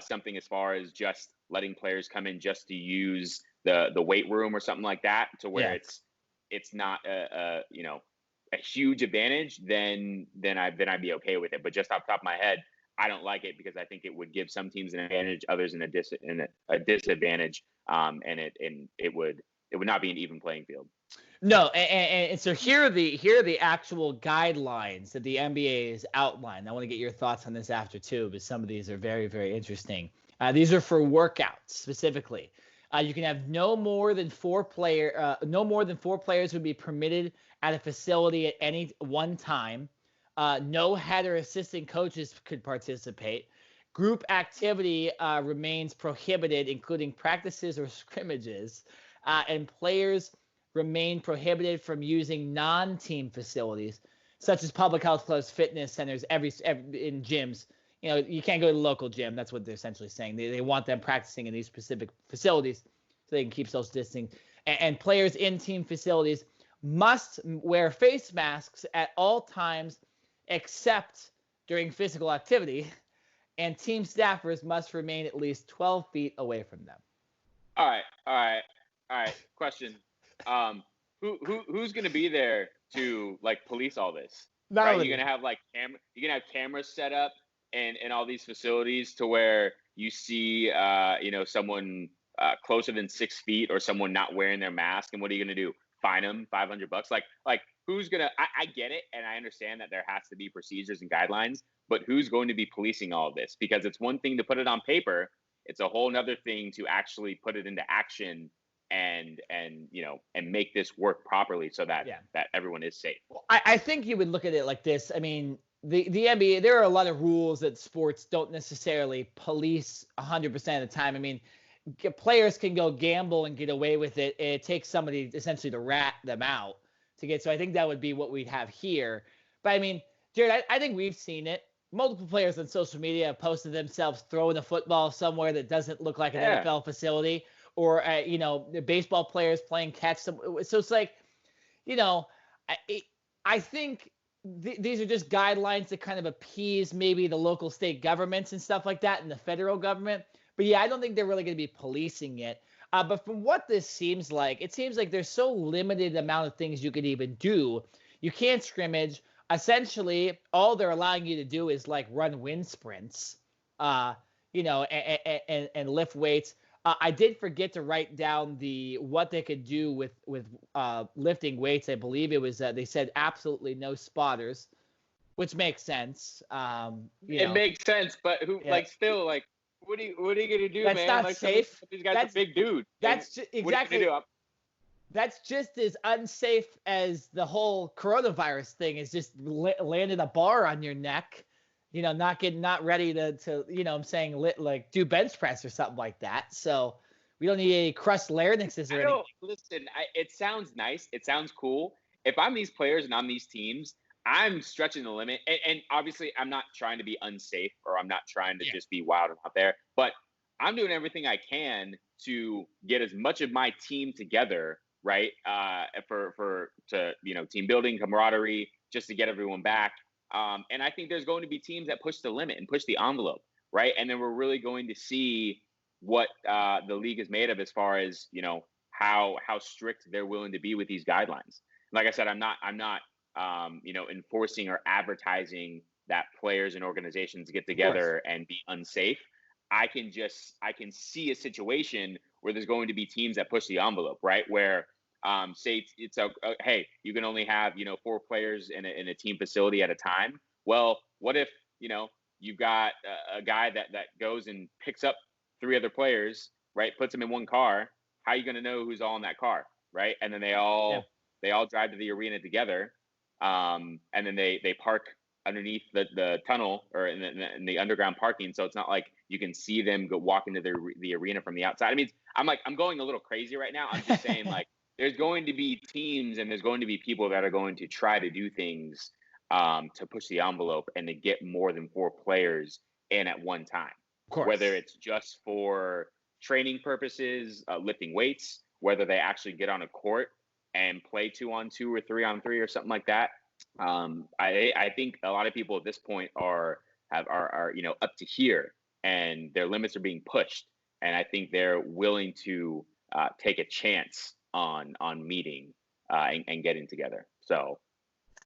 something as far as just letting players come in just to use the weight room or something like that, to where it's not a huge advantage, then I'd be okay with it. But just off the top of my head, I don't like it, because I think it would give some teams an advantage, others a disadvantage, and it would it would not be an even playing field. No, and so here are the actual guidelines that the NBA has outlined. I want to get your thoughts on this after too, but some of these are very, very interesting. These are for workouts specifically. You can have no more than four players would be permitted at a facility at any one time. No head or assistant coaches could participate. Group activity remains prohibited, including practices or scrimmages, and players remain prohibited from using non-team facilities such as public health clubs, fitness centers, every in gyms. You know, you can't go to the local gym. That's what they're essentially saying. They want them practicing in these specific facilities so they can keep social distancing. And players in team facilities must wear face masks at all times except during physical activity, and team staffers must remain at least 12 feet away from them. All right. Question. Who's gonna be there to like police all this? Right? You're gonna have cameras set up in all these facilities to where you see someone closer than 6 feet or someone not wearing their mask, and what are you gonna do? Fine them $500? Like who's gonna? I get it, and I understand that there has to be procedures and guidelines, but who's going to be policing all of this? Because it's one thing to put it on paper, it's a whole nother thing to actually put it into action and make this work properly so that everyone is safe. I think you would look at it like this. I mean, the NBA, there are a lot of rules that sports don't necessarily police 100% of the time. I mean, players can go gamble and get away with it. It takes somebody essentially to rat them out to get. So I think that would be what we'd have here. But I mean, Jared, I think we've seen it. Multiple players on social media have posted themselves throwing a football somewhere that doesn't look like an NFL facility, or the baseball players playing catch. So it's like, I think these are just guidelines to kind of appease maybe the local state governments and stuff like that, and the federal government. But yeah, I don't think they're really going to be policing it. But from what this seems like, it seems like there's so limited amount of things you could even do. You can't scrimmage. Essentially, all they're allowing you to do is like run wind sprints, and lift weights. I did forget to write down what they could do with lifting weights. I believe it was they said absolutely no spotters, which makes sense. It makes sense, but what are you gonna do, that's man? Not like safe. These guys are big dudes. That's exactly. That's just as unsafe as the whole coronavirus thing is just landing a bar on your neck, not ready to I'm saying do bench press or something like that. So we don't need any crushed larynxes or anything. Listen, it sounds nice. It sounds cool. If I'm these players and I'm these teams, I'm stretching the limit. And obviously I'm not trying to be unsafe, or I'm not trying to just be wild out there, but I'm doing everything I can to get as much of my team together, right? Team building, camaraderie, just to get everyone back. And I think there's going to be teams that push the limit and push the envelope, right? And then we're really going to see what the league is made of as far as, how strict they're willing to be with these guidelines. Like I said, I'm not enforcing or advertising that players and organizations get together and be unsafe. I can see a situation where there's going to be teams that push the envelope, right? Where say it's hey, you can only have 4 players in a team facility at a time. Well, what if you've got a guy that goes and picks up 3 other players, right? Puts them in one car. How are you going to know who's all in that car, right? And then they all drive to the arena together, and then they park underneath the tunnel or in the underground parking, so it's not like you can see them go walk into the arena from the outside. I mean, I'm going a little crazy right now. I'm just saying, like, there's going to be teams and there's going to be people that are going to try to do things to push the envelope and to get more than 4 players in at one time. Of course. Whether it's just for training purposes, lifting weights, whether they actually get on a court and play 2-on-2 or 3-on-3 or something like that. I think a lot of people at this point are up to here, and their limits are being pushed, and I think they're willing to take a chance on meeting and getting together. So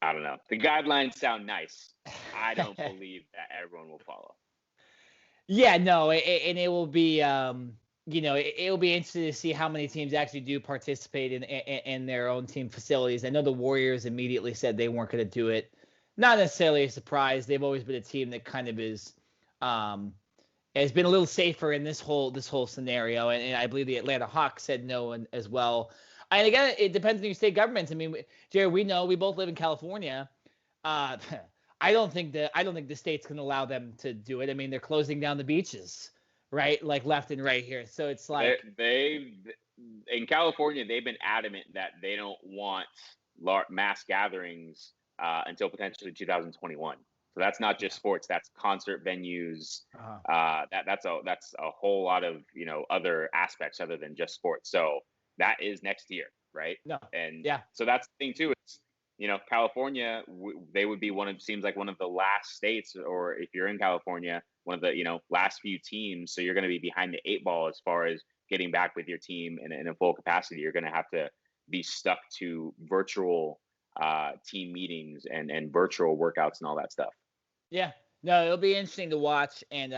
I don't know. The guidelines sound nice. I don't believe that everyone will follow. Yeah, no, and it will be it'll be interesting to see how many teams actually do participate in their own team facilities. I know the Warriors immediately said they weren't going to do it. Not necessarily a surprise. They've always been a team that kind of has been a little safer in this whole scenario, and I believe the Atlanta Hawks said no as well. And again, it depends on your state governments. I mean, Jared, we know we both live in California. I don't think the state's going to allow them to do it. I mean, they're closing down the beaches, right? Like left and right here. So it's like they in California, they've been adamant that they don't want mass gatherings until potentially 2021. So that's not just sports; that's concert venues. That's a whole lot of other aspects other than just sports. So that is next year, right? No. And yeah. So that's the thing too. It's California, they would be seems like one of the last states, or if you're in California, one of the last few teams. So you're going to be behind the 8 ball as far as getting back with your team in a full capacity. You're going to have to be stuck to virtual team meetings and virtual workouts and all that stuff. Yeah, no, it'll be interesting to watch, and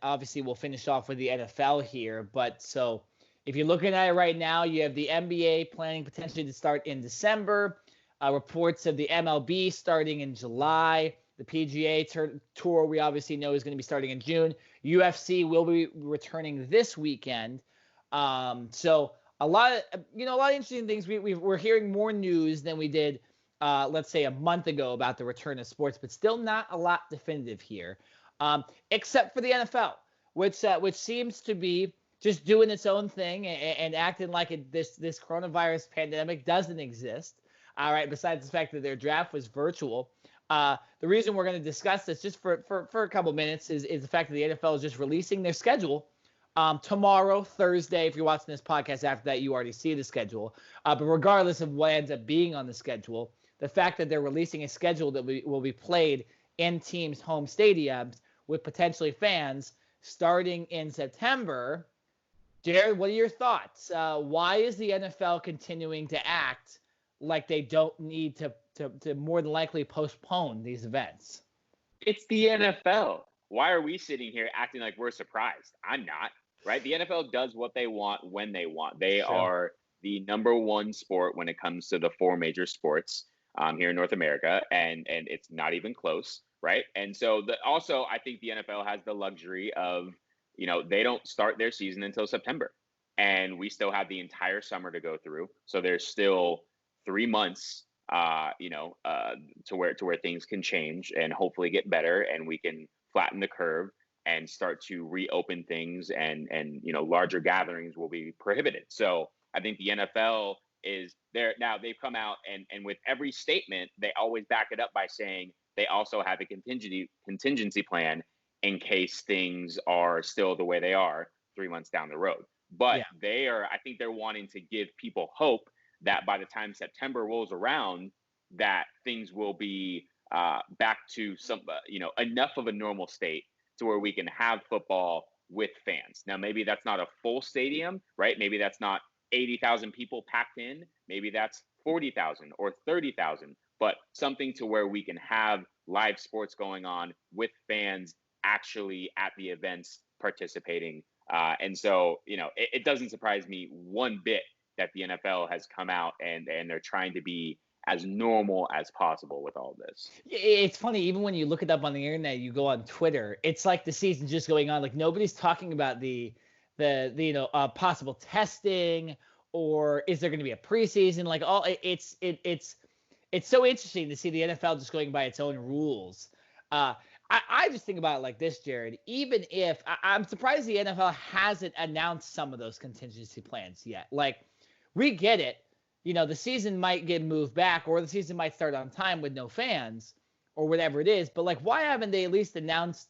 obviously we'll finish off with the NFL here. But so if you're looking at it right now, you have the NBA planning potentially to start in December. Reports of the MLB starting in July. The PGA Tour we obviously know is going to be starting in June. UFC will be returning this weekend. So a lot of interesting things. We're hearing more news than we did. Let's say a month ago about the return of sports, but still not a lot definitive here, except for the NFL, which seems to be just doing its own thing and acting like this coronavirus pandemic doesn't exist. All right, besides the fact that their draft was virtual. The reason we're going to discuss this just for a couple minutes is the fact that the NFL is just releasing their schedule tomorrow, Thursday. If you're watching this podcast after that, you already see the schedule. But regardless of what ends up being on the schedule, the fact that they're releasing a schedule that will be played in teams' home stadiums with potentially fans starting in September. Jared, what are your thoughts? Why is the NFL continuing to act like they don't need to more than likely postpone these events? It's the NFL. Why are we sitting here acting like we're surprised? I'm not, right? The NFL does what they want when they want. They are the number one sport when it comes to the 4 major sports here in North America, and it's not even close, right? And so also I think the NFL has the luxury of, they don't start their season until September, and we still have the entire summer to go through. So there's still 3 months, to where things can change and hopefully get better, and we can flatten the curve and start to reopen things, and larger gatherings will be prohibited. So I think the NFL is there now. They've come out and with every statement, they always back it up by saying they also have a contingency plan in case things are still the way they are 3 months down the road. But I think they're wanting to give people hope that by the time September rolls around, that things will be back to some, enough of a normal state to where we can have football with fans. Now, maybe that's not a full stadium, right? Maybe that's not 80,000 people packed in. Maybe that's 40,000 or 30,000, but something to where we can have live sports going on with fans actually at the events participating. And so, it doesn't surprise me one bit that the NFL has come out and they're trying to be as normal as possible with all this. It's funny, even when you look it up on the internet, you go on Twitter, it's like the season's just going on. Like nobody's talking about the possible testing, or is there going to be a preseason? Like it's so interesting to see the NFL just going by its own rules. I just think about it like this, Jared. Even if I'm surprised the NFL hasn't announced some of those contingency plans yet. Like we get it. The season might get moved back, or the season might start on time with no fans or whatever it is. But like, why haven't they at least announced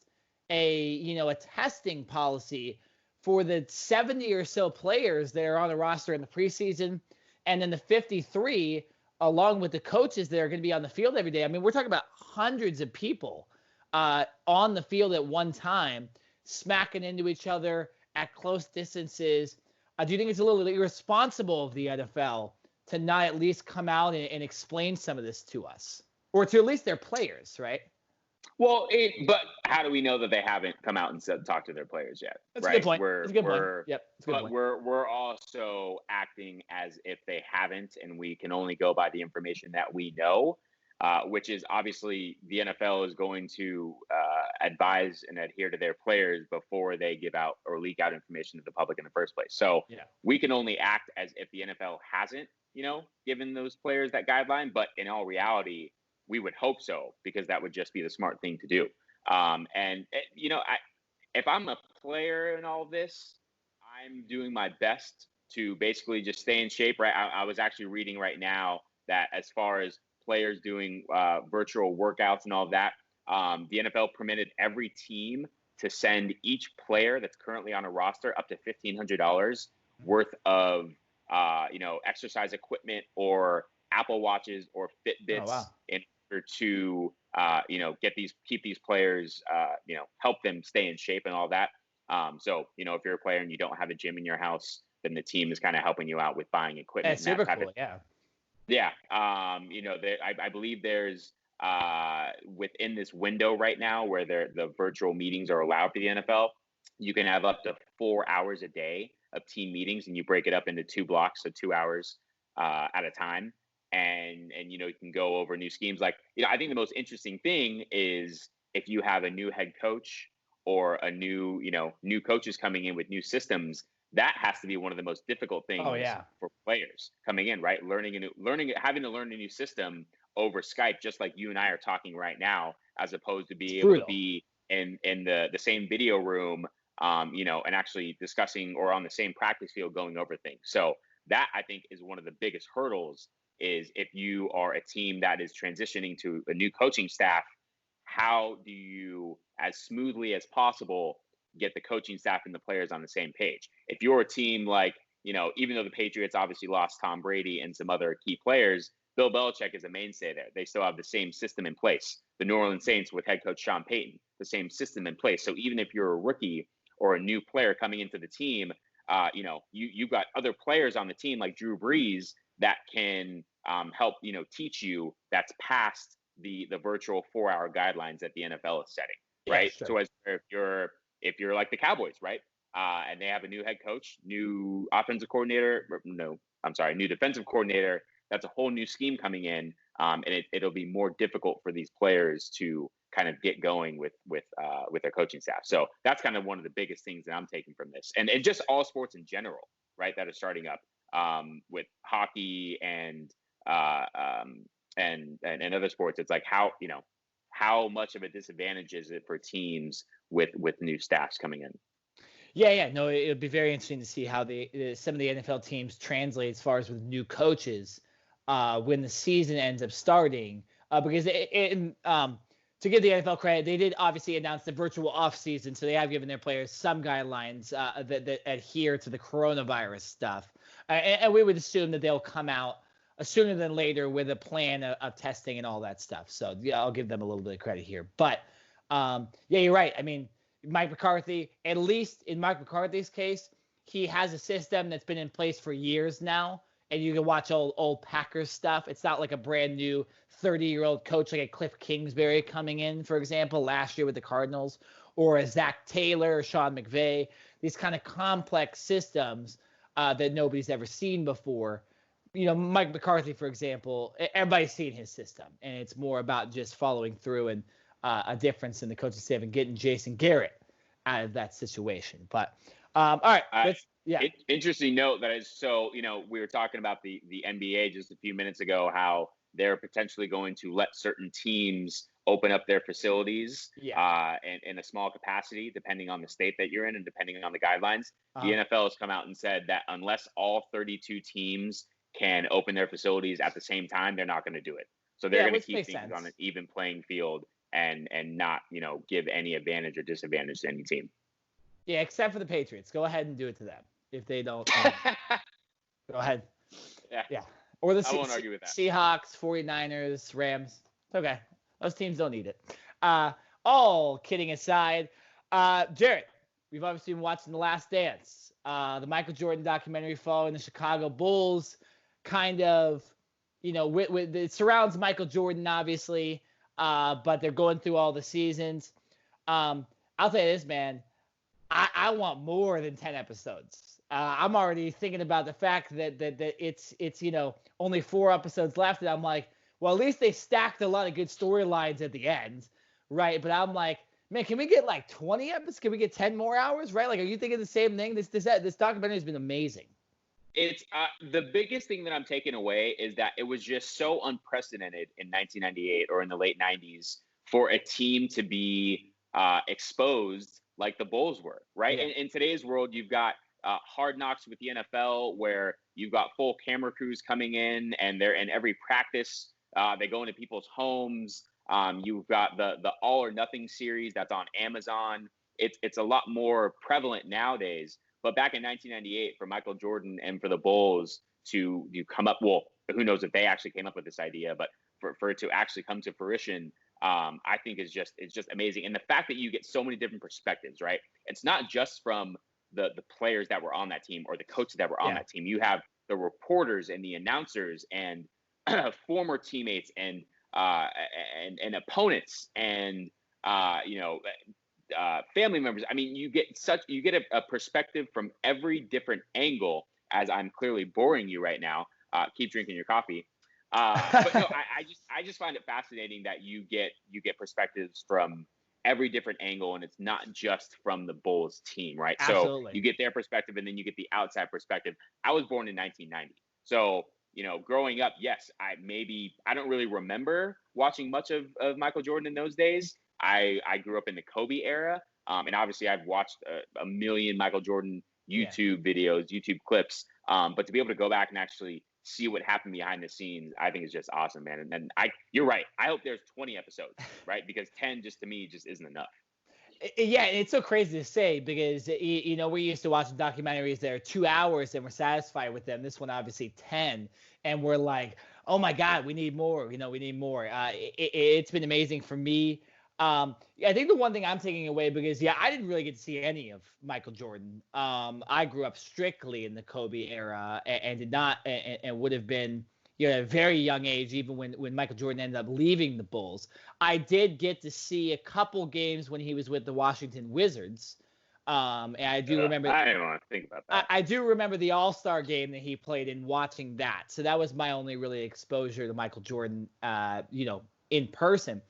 a testing policy for the 70 or so players that are on the roster in the preseason, and then the 53 along with the coaches that are going to be on the field every day? I mean, we're talking about hundreds of people on the field at one time, smacking into each other at close distances. Do you think it's a little irresponsible of the NFL to not at least come out and explain some of this to us, or to at least their players, right? Well, but how do we know that they haven't come out and said talk to their players yet? That's a Right? good point. That's a good point. Yep, that's a good But point. we're also acting as if they haven't, and we can only go by the information that we know, which is obviously the NFL is going to advise and adhere to their players before they give out or leak out information to the public in the first place. So Yeah. we can only act as if the NFL hasn't, given those players that guideline. But in all reality, we would hope so, because that would just be the smart thing to do. If I'm a player in all this, I'm doing my best to basically just stay in shape. Right. I was actually reading right now that as far as players doing virtual workouts and all of that, the NFL permitted every team to send each player that's currently on a roster up to $1,500 worth of, exercise equipment or Apple Watches or Fitbits in order to, keep these players, help them stay in shape and all that. So, if you're a player and you don't have a gym in your house, then the team is kind of helping you out with buying equipment. That's super cool. Yeah. Yeah. I believe there's within this window right now where the virtual meetings are allowed for the NFL, you can have up to 4 hours a day of team meetings, and you break it up into 2 blocks, so 2 hours at a time. And you can go over new schemes. Like, I think the most interesting thing is if you have a new head coach or a new coaches coming in with new systems, that has to be one of the most difficult things for players coming in, right? Having to learn a new system over Skype, just like you and I are talking right now, as opposed to be able to be in the same video room, and actually discussing, or on the same practice field going over things. So that, I think, is one of the biggest hurdles, is if you are a team that is transitioning to a new coaching staff, how do you, as smoothly as possible, get the coaching staff and the players on the same page? If you're a team like, even though the Patriots obviously lost Tom Brady and some other key players, Bill Belichick is a mainstay there. They still have the same system in place. The New Orleans Saints with head coach Sean Payton, the same system in place. So even if you're a rookie or a new player coming into the team, you've got other players on the team like Drew Brees that can help, teach you, that's past the virtual 4-hour guidelines that the NFL is setting, right? Yeah, sure. So if you're like the Cowboys, right, and they have a new head coach, new offensive coordinator, new defensive coordinator, that's a whole new scheme coming in, and it'll be more difficult for these players to kind of get going with their coaching staff. So that's kind of one of the biggest things that I'm taking from this, and just all sports in general, right, that are starting up, with hockey and other sports. It's like how much of a disadvantage is it for teams with new staffs coming in? Yeah. No, it would be very interesting to see how some of the NFL teams translate as far as with new coaches when the season ends up starting. Because to give the NFL credit, they did obviously announce the virtual offseason, so they have given their players some guidelines that adhere to the coronavirus stuff. And we would assume that they'll come out sooner than later with a plan of testing and all that stuff. So yeah, I'll give them a little bit of credit here. But you're right. I mean, Mike McCarthy, at least in Mike McCarthy's case, he has a system that's been in place for years now. And you can watch old Packers stuff. It's not like a brand new 30-year-old coach like a Cliff Kingsbury coming in, for example, last year with the Cardinals, or a Zach Taylor or Sean McVay. These kind of complex systems that nobody's ever seen before. Mike McCarthy, for example, everybody's seen his system, and it's more about just following through and a difference in the coaching staff and getting Jason Garrett out of that situation. But all right, interesting note that is, so we were talking about the NBA just a few minutes ago, how they're potentially going to let certain teams open up their facilities in a small capacity, depending on the state that you're in and depending on the guidelines. The NFL has come out and said that unless all 32 teams can open their facilities at the same time, they're not going to do it. So they're going to keep things on an even playing field and not, give any advantage or disadvantage to any team. Yeah, except for the Patriots. Go ahead and do it to them. If they don't, go ahead. Yeah. Or the I won't argue with that. Seahawks, 49ers, Rams. It's okay. Those teams don't need it. All kidding aside, Jared, we've obviously been watching The Last Dance, the Michael Jordan documentary following the Chicago Bulls, kind of, it surrounds Michael Jordan, obviously. but they're going through all the seasons. I'll tell you this, man. I want more than 10 episodes. I'm already thinking about the fact that it's only 4 episodes left, and I'm like, well, at least they stacked a lot of good storylines at the end, right? But I'm like, man, can we get like 20 episodes? Can we get 10 more hours, right? Like, are you thinking the same thing? This documentary has been amazing. It's the biggest thing that I'm taking away is that it was just so unprecedented in 1998 or in the late 90s for a team to be exposed like the Bulls were, right? Yeah. In today's world, you've got hard knocks with the NFL where you've got full camera crews coming in and they're in every practice. They go into people's homes. You've got the All or Nothing series that's on Amazon. It's a lot more prevalent nowadays. But back in 1998, for Michael Jordan and for the Bulls to come up, well, who knows if they actually came up with this idea, but for it to actually come to fruition, I think it's just amazing. And the fact that you get so many different perspectives, right? It's not just from the players that were on that team or the coaches that were on that team. You have the reporters and the announcers and former teammates and opponents and family members. I mean, you get a perspective from every different angle. As I'm clearly boring you right now, keep drinking your coffee. But no, I just find it fascinating that you get perspectives from every different angle, and it's not just from the Bulls team, right? Absolutely. So you get their perspective, and then you get the outside perspective. I was born in 1990, so growing up, yes, I don't really remember watching much of Michael Jordan in those days. I grew up in the Kobe era, and obviously I've watched a million Michael Jordan YouTube videos, YouTube clips. But to be able to go back and actually see what happened behind the scenes, I think is just awesome, man. And you're right. I hope there's 20 episodes, right? Because 10 just to me just isn't enough. Yeah, it's so crazy to say because we're used to watching documentaries that are 2 hours and we're satisfied with them. This one obviously 10, and we're like, oh my God, we need more. We need more. It's been amazing for me. I think the one thing I'm taking away because I didn't really get to see any of Michael Jordan. I grew up strictly in the Kobe era and did not and would have been at a very young age, even when Michael Jordan ended up leaving the Bulls. I did get to see a couple games when he was with the Washington Wizards. And I do remember. I didn't want to think about that. I do remember the All-Star game that he played in, watching that. So that was my only really exposure to Michael Jordan, in person.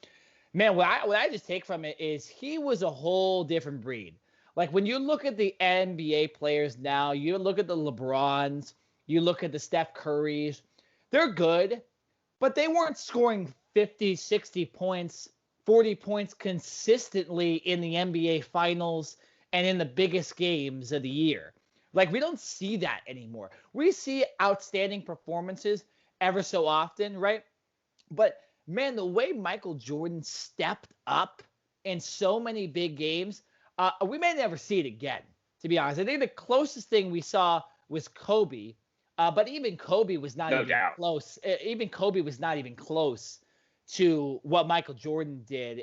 Man, what I just take from it is he was a whole different breed. Like when you look at the NBA players now, you look at the LeBrons, you look at the Steph Currys, they're good, but they weren't scoring 50, 60 points, 40 points consistently in the NBA finals and in the biggest games of the year. Like we don't see that anymore. We see outstanding performances ever so often, right? But man, the way Michael Jordan stepped up in so many big games, we may never see it again, to be honest. I think the closest thing we saw was Kobe, but even Kobe was not close. Even Kobe was not even close to what Michael Jordan did.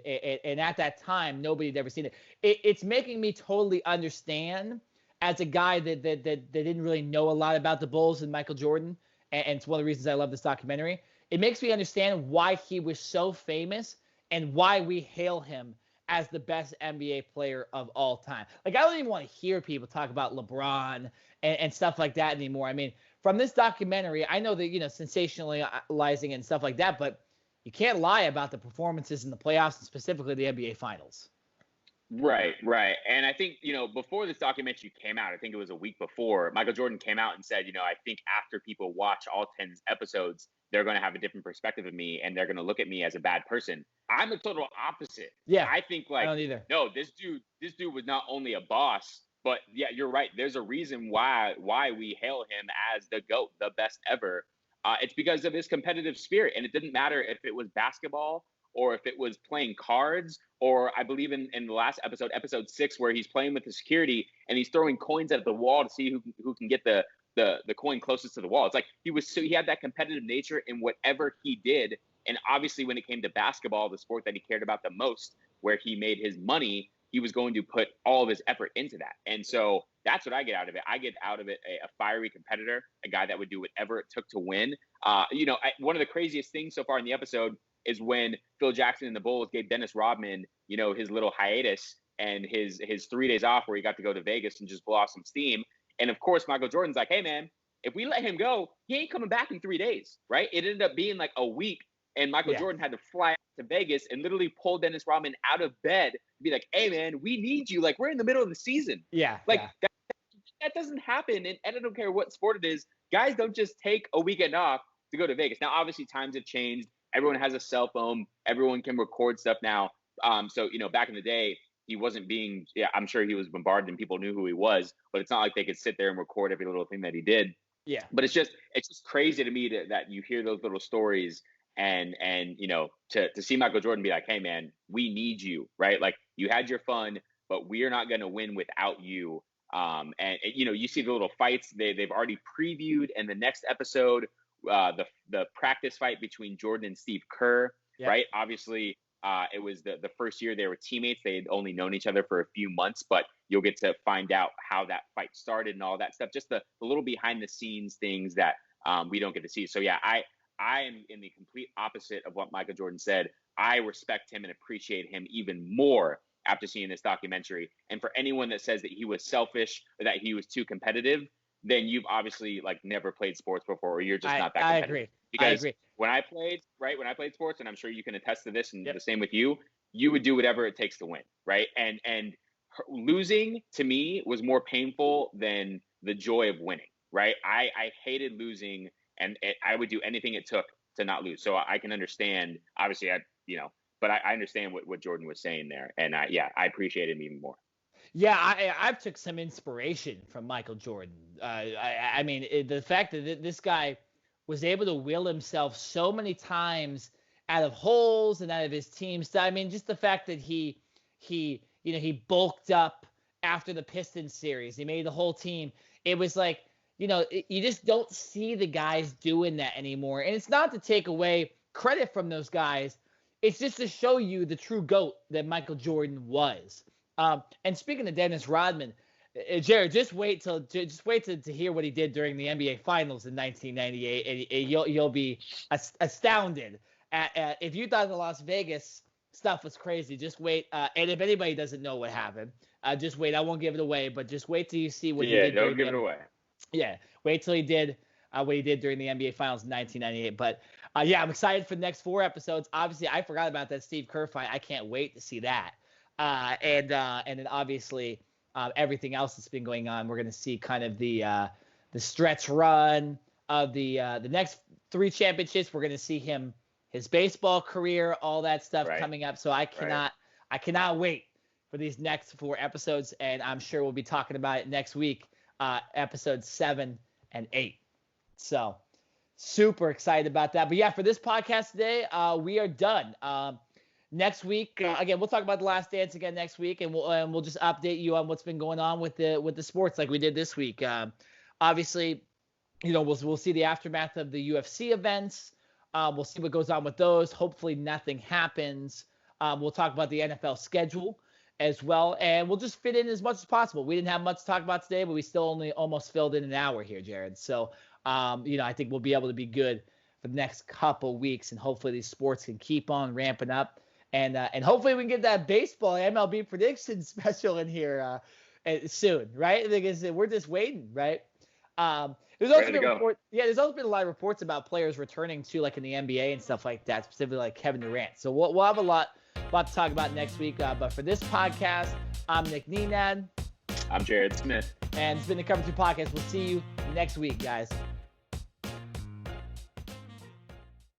And at that time, nobody had ever seen it. It's making me totally understand, as a guy that didn't really know a lot about the Bulls and Michael Jordan, and it's one of the reasons I love this documentary. It makes me understand why he was so famous and why we hail him as the best NBA player of all time. Like, I don't even want to hear people talk about LeBron and stuff like that anymore. I mean, from this documentary, I know that, sensationalizing and stuff like that, but you can't lie about the performances in the playoffs and specifically the NBA Finals. Right. And I think, before this documentary came out, I think it was a week before, Michael Jordan came out and said, I think after people watch all 10 episodes, they're going to have a different perspective of me and they're going to look at me as a bad person. I'm the total opposite. Yeah. I think I don't either. No, this dude was not only a boss, but yeah, you're right. There's a reason why we hail him as the GOAT, the best ever. It's because of his competitive spirit. And it didn't matter if it was basketball or if it was playing cards, or I believe in the last episode 6, where he's playing with the security and he's throwing coins at the wall to see who can get the coin closest to the wall. It's like he had that competitive nature in whatever he did. And obviously when it came to basketball, the sport that he cared about the most, where he made his money, he was going to put all of his effort into that. And so that's what I get out of it. I get out of it a fiery competitor, a guy that would do whatever it took to win. One of the craziest things so far in the episode, is when Phil Jackson and the Bulls gave Dennis Rodman, his little hiatus and his 3 days off where he got to go to Vegas and just blow off some steam. And of course, Michael Jordan's like, hey man, if we let him go, he ain't coming back in 3 days, right? It ended up being like a week, and Michael Jordan had to fly out to Vegas and literally pull Dennis Rodman out of bed to be like, hey man, we need you. Like, we're in the middle of the season. That doesn't happen. And I don't care what sport it is. Guys don't just take a weekend off to go to Vegas. Now, obviously, times have changed. Everyone has a cell phone. Everyone can record stuff now. So, back in the day, he wasn't being, I'm sure he was bombarded and people knew who he was, but it's not like they could sit there and record every little thing that he did. Yeah. But it's just crazy to me that you hear those little stories and to see Michael Jordan be like, hey man, we need you, right? Like, you had your fun, but we are not going to win without you. And you see the little fights they've already previewed in the next episode, the practice fight between Jordan and Steve Kerr, right? Obviously, it was the first year they were teammates. They had only known each other for a few months, but you'll get to find out how that fight started and all that stuff. Just the little behind the scenes things that we don't get to see. So yeah, I am in the complete opposite of what Michael Jordan said. I respect him and appreciate him even more after seeing this documentary. And for anyone that says that he was selfish or that he was too competitive, then you've obviously never played sports before, or you're just not that competitive. I agree. Because when I played sports, and I'm sure you can attest to this, and the same with you, you would do whatever it takes to win, right? And losing to me was more painful than the joy of winning, right? I hated losing, and I would do anything it took to not lose. So I can understand, obviously, but I understand what Jordan was saying there, and I appreciate him even more. Yeah, I've took some inspiration from Michael Jordan. I mean, the fact that this guy was able to will himself so many times out of holes and out of his teams. I mean, just the fact that he bulked up after the Pistons series. He made the whole team. It was like, you just don't see the guys doing that anymore. And it's not to take away credit from those guys. It's just to show you the true GOAT that Michael Jordan was. And speaking of Dennis Rodman, Jared, just wait to hear what he did during the NBA Finals in 1998, and you'll be astounded at if you thought the Las Vegas stuff was crazy. Just wait, and if anybody doesn't know what happened, just wait. I won't give it away, but just wait till you see what he did. Yeah, don't give it away. Yeah, wait till he did what he did during the NBA Finals in 1998. But I'm excited for the next 4 episodes. Obviously, I forgot about that Steve Kerr fight. I can't wait to see that. And then obviously everything else that's been going on. We're going to see kind of the stretch run of the next 3 championships. We're going to see his baseball career, all that stuff coming up. So I cannot wait for these next 4 episodes, and I'm sure we'll be talking about it next week, episodes 7 and 8. So super excited about that. But yeah, for this podcast today, we are done. Next week, again, we'll talk about The Last Dance again next week, and we'll just update you on what's been going on with the sports like we did this week. Obviously, we'll see the aftermath of the UFC events. We'll see what goes on with those. Hopefully, nothing happens. We'll talk about the NFL schedule as well, and we'll just fit in as much as possible. We didn't have much to talk about today, but we still only almost filled in an hour here, Jared. So, I think we'll be able to be good for the next couple weeks, and hopefully these sports can keep on ramping up. And hopefully we can get that baseball MLB prediction special in here soon, right? Because we're just waiting, right? There's also been a lot of reports about players returning to, like in the NBA and stuff like that, specifically like Kevin Durant. So we'll have a lot to talk about next week. But for this podcast, I'm Nick Nenad. I'm Jared Smith. And it's been the Cover 2 Podcast. We'll see you next week, guys.